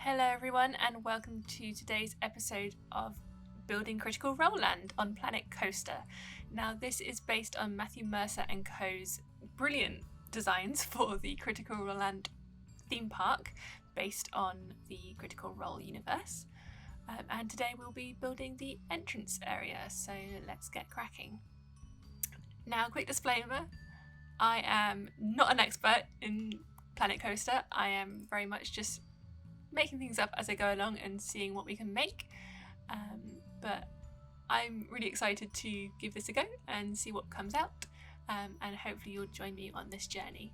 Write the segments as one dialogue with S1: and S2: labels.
S1: Hello everyone and welcome to today's episode of Building Critical Role Land on Planet Coaster. Now this is based on Matthew Mercer and co.'s brilliant designs for the Critical Role Land theme park based on the Critical Role universe. And today we'll be building the entrance area, so let's get cracking. Now, quick disclaimer, I am not an expert in Planet Coaster. I am very much just making things up as I go along and seeing what we can make. But I'm really excited to give this a go and see what comes out. And hopefully you'll join me on this journey.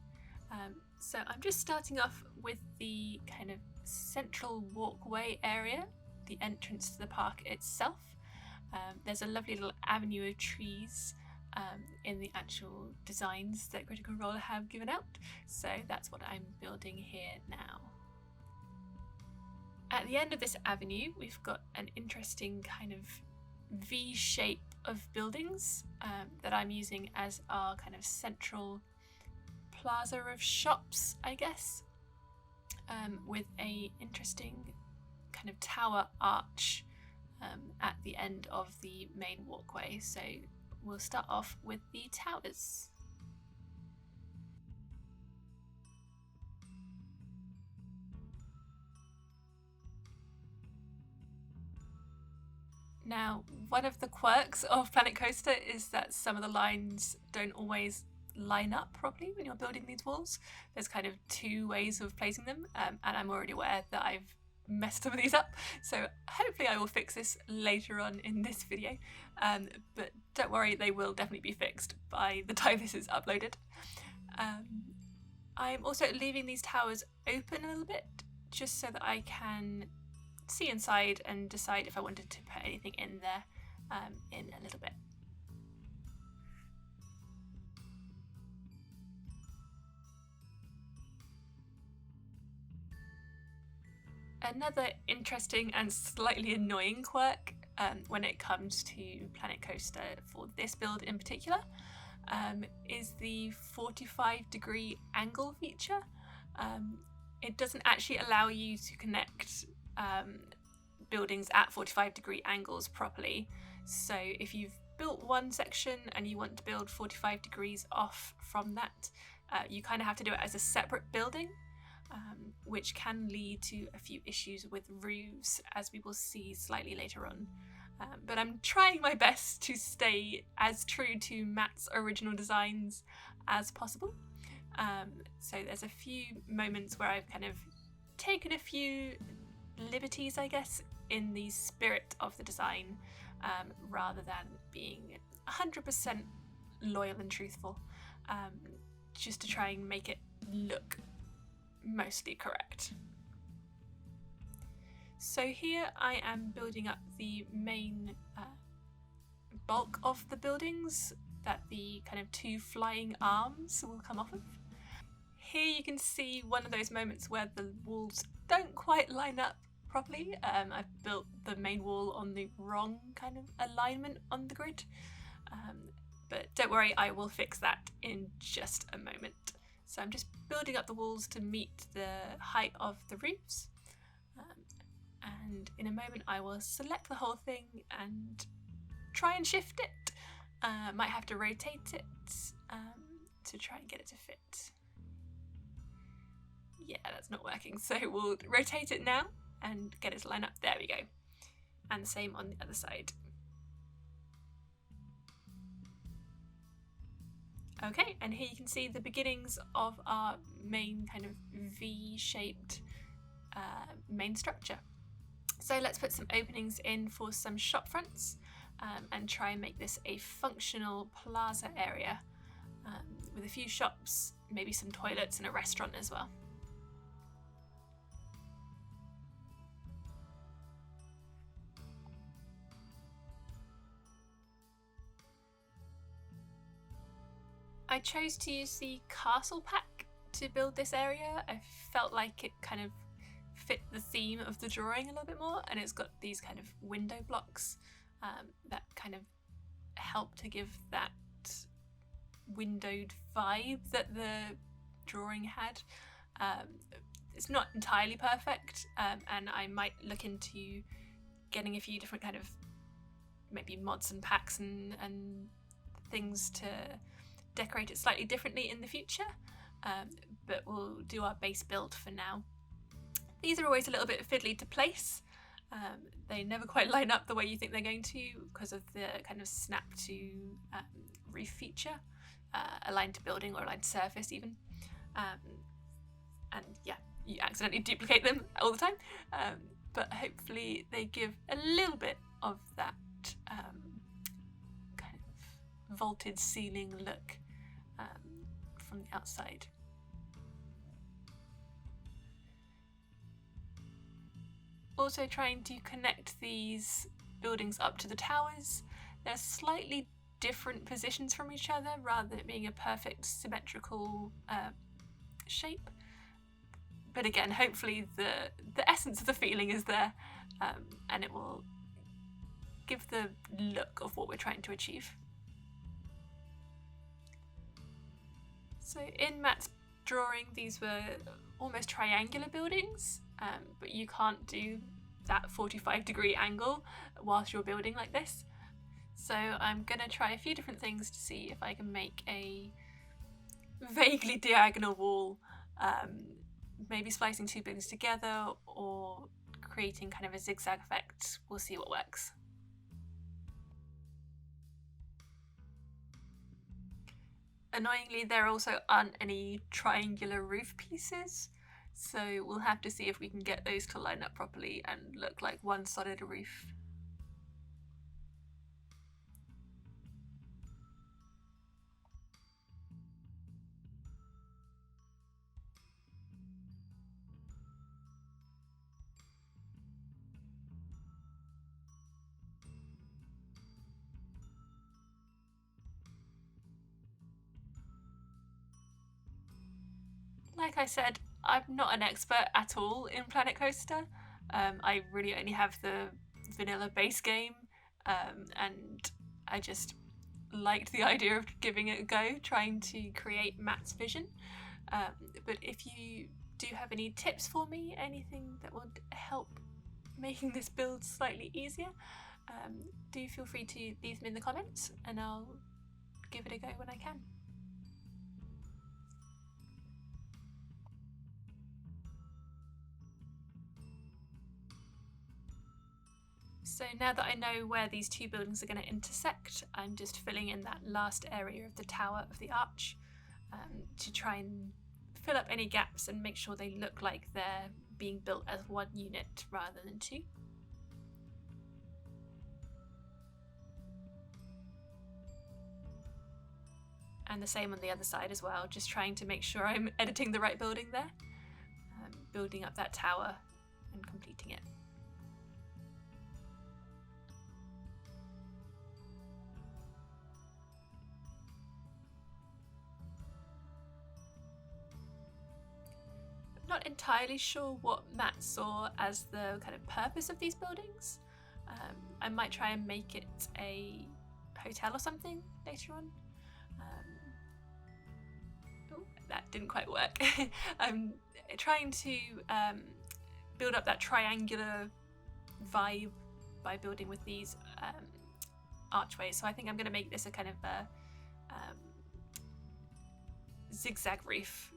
S1: So I'm just starting off with the kind of central walkway area, the entrance to the park itself. There's a lovely little avenue of trees in the actual designs that Critical Role have given out. So that's what I'm building here now. At the end of this avenue, we've got an interesting kind of V shape of buildings that I'm using as our kind of central plaza of shops, I guess, with a interesting kind of tower arch at the end of the main walkway. So we'll start off with the towers. Now, one of the quirks of Planet Coaster is that some of the lines don't always line up properly when you're building these walls. There's kind of two ways of placing them, and I'm already aware that I've messed some of these up, so hopefully I will fix this later on in this video, but don't worry, they will definitely be fixed by the time this is uploaded. I'm also leaving these towers open a little bit, just so that I can see inside and decide if I wanted to put anything in there in a little bit. Another interesting and slightly annoying quirk when it comes to Planet Coaster for this build in particular is the 45-degree angle feature. It doesn't actually allow you to connect buildings at 45-degree angles properly. So if you've built one section and you want to build 45 degrees off from that, you kind of have to do it as a separate building, which can lead to a few issues with roofs, as we will see slightly later on. But I'm trying my best to stay as true to Matt's original designs as possible. So there's a few moments where I've kind of taken a few liberties, I guess, in the spirit of the design, rather than being 100% loyal and truthful, just to try and make it look mostly correct. So here I am building up the main bulk of the buildings that the kind of two flying arms will come off of. Here you can see one of those moments where the walls don't quite line up properly. I've built the main wall on the wrong kind of alignment on the grid, but don't worry, I will fix that in just a moment. So I'm just building up the walls to meet the height of the roofs, and in a moment I will select the whole thing and try and shift it. Might have to rotate it to try and get it to fit. Yeah, that's not working, so we'll rotate it now and get it to line up. There we go. And the same on the other side. Okay, and here you can see the beginnings of our main kind of V-shaped main structure. So let's put some openings in for some shop fronts and try and make this a functional plaza area with a few shops, maybe some toilets and a restaurant as well. I chose to use the castle pack to build this area. I felt like it kind of fit the theme of the drawing a little bit more, and it's got these kind of window blocks that kind of help to give that windowed vibe that the drawing had. it's not entirely perfect, and I might look into getting a few different kind of maybe mods and packs and things to decorate it slightly differently in the future, but we'll do our base build for now. These are always a little bit fiddly to place. They never quite line up the way you think they're going to because of the kind of snap to roof feature, aligned to building or aligned to surface even. And yeah, you accidentally duplicate them all the time, but hopefully they give a little bit of that kind of vaulted ceiling look from the outside. Also trying to connect these buildings up to the towers. They're slightly different positions from each other rather than it being a perfect symmetrical shape. But again, hopefully the essence of the feeling is there, and it will give the look of what we're trying to achieve. So in Matt's drawing, these were almost triangular buildings, but you can't do that 45-degree angle whilst you're building like this. So I'm going to try a few different things to see if I can make a vaguely diagonal wall, maybe splicing two buildings together or creating kind of a zigzag effect. We'll see what works. Annoyingly, there also aren't any triangular roof pieces, so we'll have to see if we can get those to line up properly and look like one solid roof. Like I said, I'm not an expert at all in Planet Coaster. I really only have the vanilla base game, and I just liked the idea of giving it a go, trying to create Matt's vision. But if you do have any tips for me, anything that would help making this build slightly easier, do feel free to leave them in the comments and I'll give it a go when I can. So now that I know where these two buildings are going to intersect, I'm just filling in that last area of the tower of the arch to try and fill up any gaps and make sure they look like they're being built as one unit rather than two. And the same on the other side as well, just trying to make sure I'm editing the right building there, building up that tower and completing it. Not entirely sure what Matt saw as the kind of purpose of these buildings. I might try and make it a hotel or something later on. Oh, that didn't quite work. I'm trying to build up that triangular vibe by building with these archways. So I think I'm going to make this a kind of a zigzag roof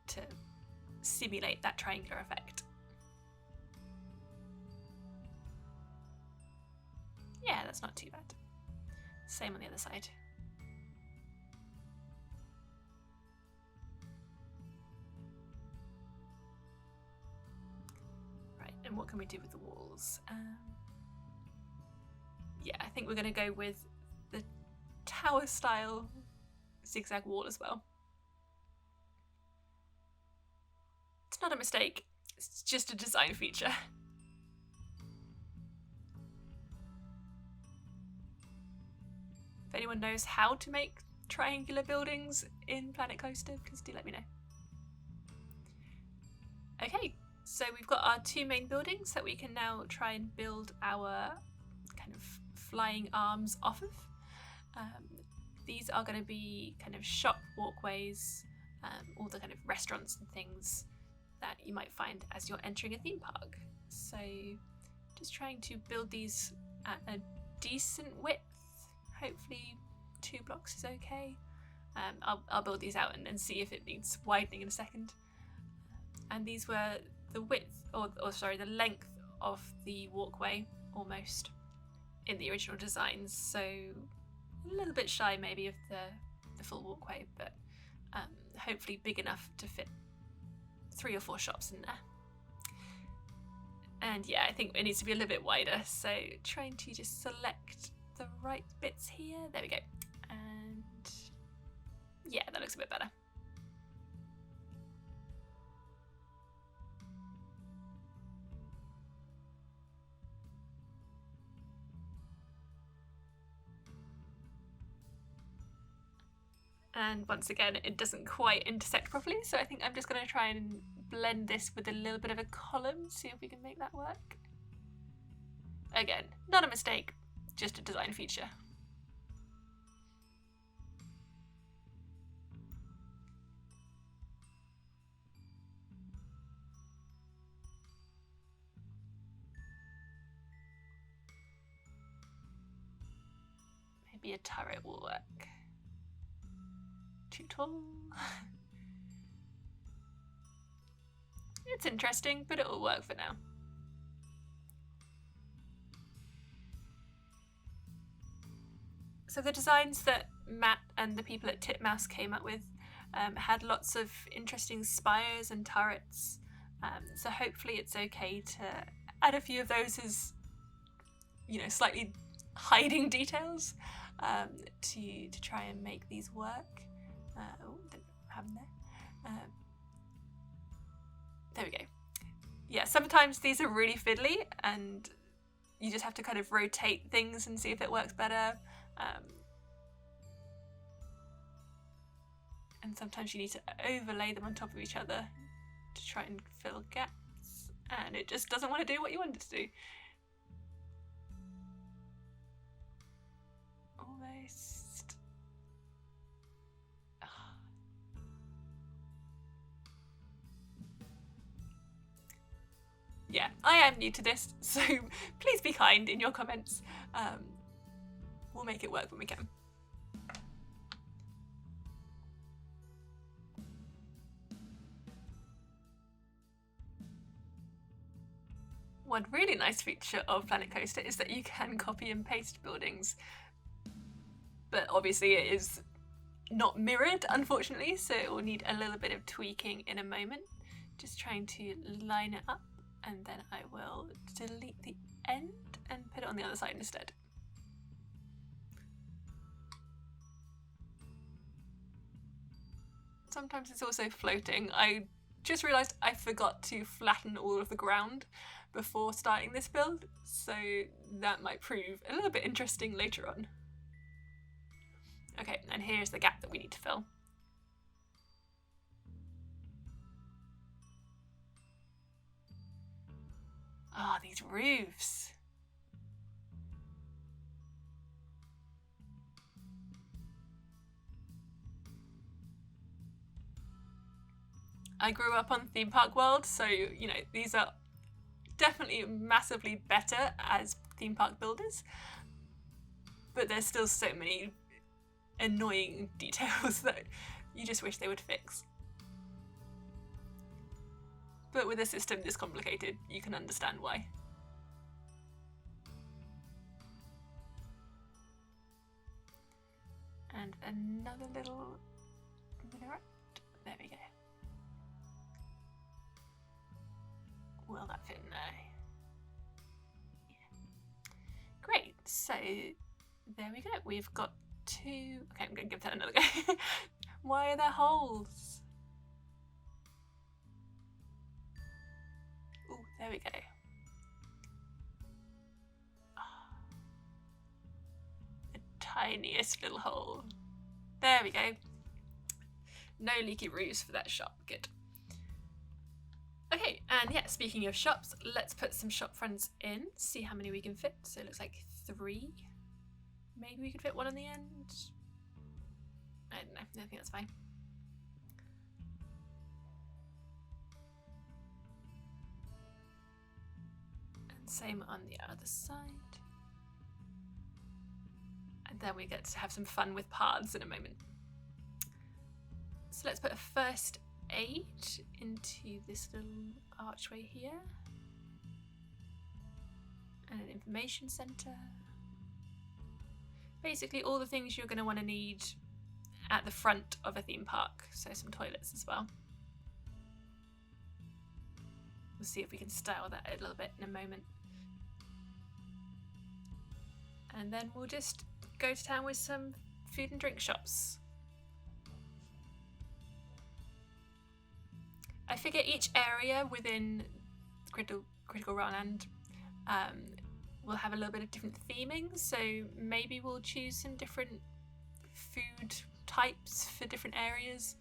S1: to simulate that triangular effect. Yeah, that's not too bad. Same on the other side. Right, and what can we do with the walls? Yeah, I think we're going to go with the tower style zigzag wall as well. It's not a mistake, it's just a design feature. If anyone knows how to make triangular buildings in Planet Coaster, please do let me know. Okay, so we've got our two main buildings that we can now try and build our kind of flying arms off of. These are going to be kind of shop walkways, all the kind of restaurants and things that you might find as you're entering a theme park. So just trying to build these at a decent width. Hopefully 2 blocks is okay. I'll build these out and see if it needs widening in a second. And these were the width, or sorry, the length of the walkway almost in the original designs. So a little bit shy maybe of the full walkway, but hopefully big enough to fit 3 or 4 shops in there. And yeah, I think it needs to be a little bit wider, so trying to just select the right bits here. There we go. And yeah, that looks a bit better. And once again, it doesn't quite intersect properly, so I think I'm just going to try and blend this with a little bit of a column, see if we can make that work. Again, not a mistake, just a design feature. Maybe a turret will work. Too tall. It's interesting, but it will work for now. So the designs that Matt and the people at Titmouse came up with had lots of interesting spires and turrets. So hopefully it's okay to add a few of those as, you know, slightly hiding details to try and make these work. Didn't have them there. There we go. Yeah, sometimes these are really fiddly and you just have to kind of rotate things and see if it works better. And sometimes you need to overlay them on top of each other to try and fill gaps, and it just doesn't want to do what you want it to do. Almost. Yeah, I am new to this, so please be kind in your comments. We'll make it work when we can. One really nice feature of Planet Coaster is that you can copy and paste buildings, but obviously it is not mirrored, unfortunately, so it will need a little bit of tweaking in a moment. Just trying to line it up, and then I will delete the end and put it on the other side instead. Sometimes it's also floating. I just realised I forgot to flatten all of the ground before starting this build, so that might prove a little bit interesting later on. Okay, and here's the gap that we need to fill. Ah, these roofs. I grew up on Theme Park World, so, you know, these are definitely massively better as theme park builders, but there's still so many annoying details that you just wish they would fix. But with a system this complicated, you can understand why. And another little minaret. There we go. Will that fit in there? Yeah. Great, so there we go. We've got 2. Okay, I'm going to give that another go. Why are there holes? Oh, there we go. Oh, the tiniest little hole. There we go. No leaky roofs for that shop. Good. Okay, and yeah, speaking of shops, let's put some shop fronts in, see how many we can fit. So it looks like 3. Maybe we could fit 1 on the end. I don't know, I think that's fine. Same on the other side. And then we get to have some fun with paths in a moment. So let's put a first aid into this little archway here. And an information centre. Basically all the things you're going to want to need at the front of a theme park. So some toilets as well. We'll see if we can style that a little bit in a moment. And then we'll just go to town with some food and drink shops. I figure each area within Critical Run Land will have a little bit of different theming, so maybe we'll choose some different food types for different areas.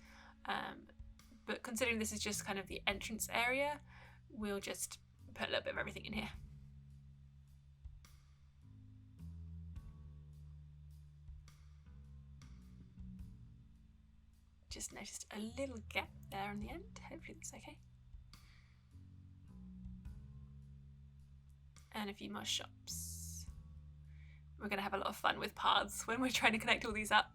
S1: But considering this is just kind of the entrance area, we'll just put a little bit of everything in here. Just noticed a little gap there on the end. Hopefully that's okay. And a few more shops. We're going to have a lot of fun with paths when we're trying to connect all these up.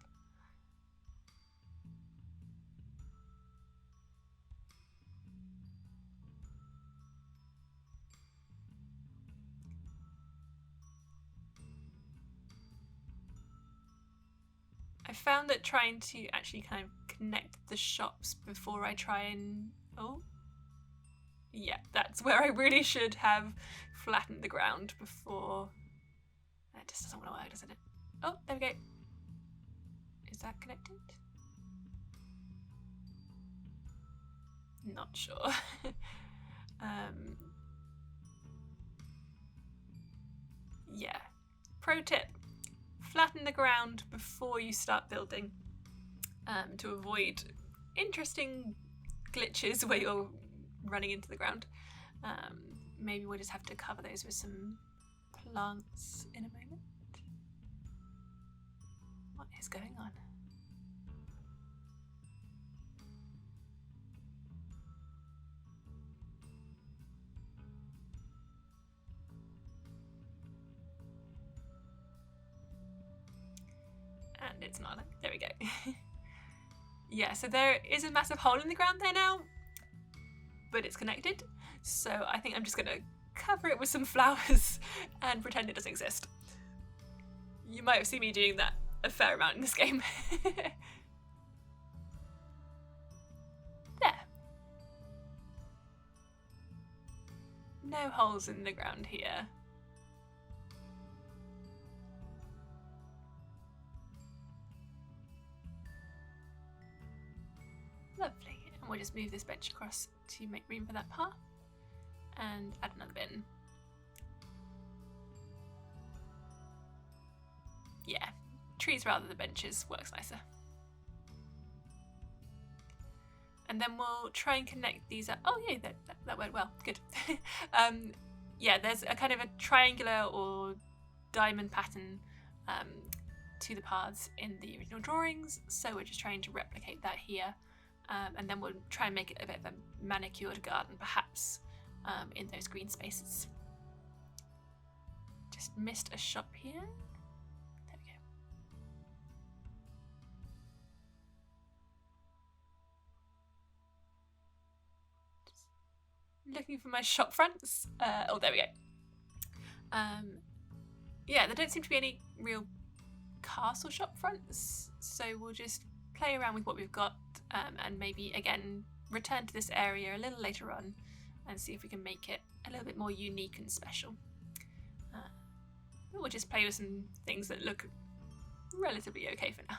S1: I found that trying to actually kind of connect the shops before I try and... Oh, yeah, that's where I really should have flattened the ground before. That just doesn't want to work, doesn't it? Oh, there we go. Is that connected? Not sure. Yeah. Pro tip. Flatten the ground before you start building to avoid interesting glitches where you're running into the ground. Maybe we'll just have to cover those with some plants in a moment. What is going on? And it's not. There we go. Yeah, so there is a massive hole in the ground there now, but it's connected. So I think I'm just going to cover it with some flowers and pretend it doesn't exist. You might have seen me doing that a fair amount in this game. There. No holes in the ground here. Lovely. And we'll just move this bench across to make room for that path. And add another bin. Yeah, trees rather than benches works nicer. And then we'll try and connect these up. Oh yeah, that went well, good. Yeah, there's a kind of a triangular or diamond pattern to the paths in the original drawings, so we're just trying to replicate that here. And then we'll try and make it a bit of a manicured garden perhaps in those green spaces. Just missed a shop here. There we go. Just looking for my shop fronts. Oh, there we go. Yeah, there don't seem to be any real castle shop fronts, so we'll just play around with what we've got and maybe again return to this area a little later on and see if we can make it a little bit more unique and special. We'll just play with some things that look relatively okay for now.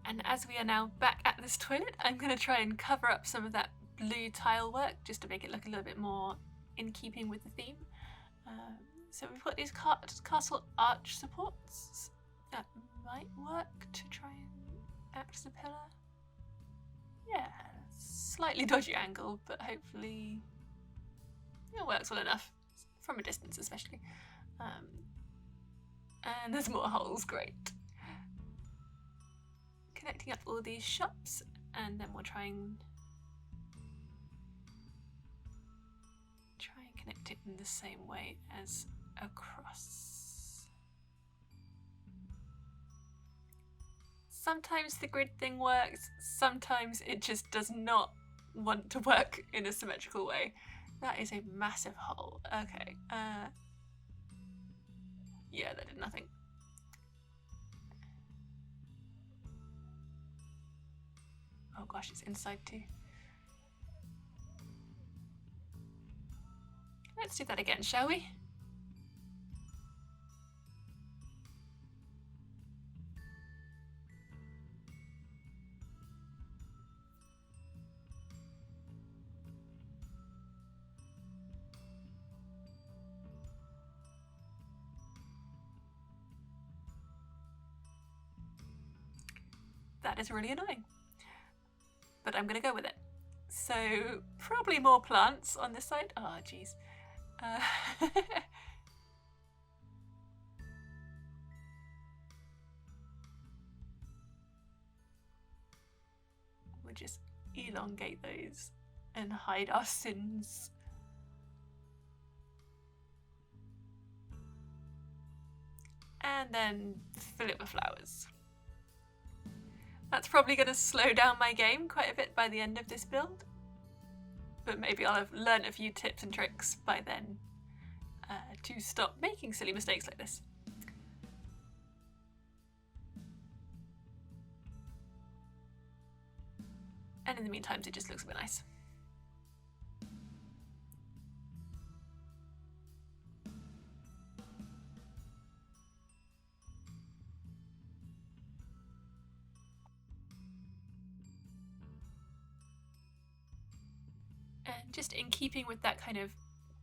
S1: And as we are now back at this toilet, I'm going to try and cover up some of that blue tile work just to make it look a little bit more in keeping with the theme. So we've got these castle arch supports that might work to try and act as a pillar. Yeah, slightly dodgy angle, but hopefully it works well enough, from a distance especially. And there's more holes, great. Connecting up all these shops, and then we'll try and connect it in the same way as across. Sometimes the grid thing works, sometimes it just does not want to work in a symmetrical way. That is a massive hole. Okay, yeah, that did nothing. Oh gosh, it's inside too. Let's do that again, shall we? That is really annoying, but I'm gonna go with it. So probably more plants on this side. Oh geez. We'll just elongate those and hide our sins. And then fill it with flowers. That's probably going to slow down my game quite a bit by the end of this build, but maybe I'll have learned a few tips and tricks by then to stop making silly mistakes like this. And in the meantime, it just looks a bit nice. And just in keeping with that kind of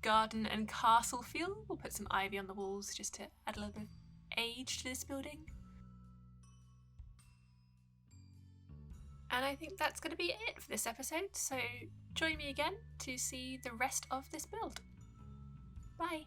S1: garden and castle feel, we'll put some ivy on the walls just to add a little bit of age to this building. And I think that's going to be it for this episode, so join me again to see the rest of this build. Bye!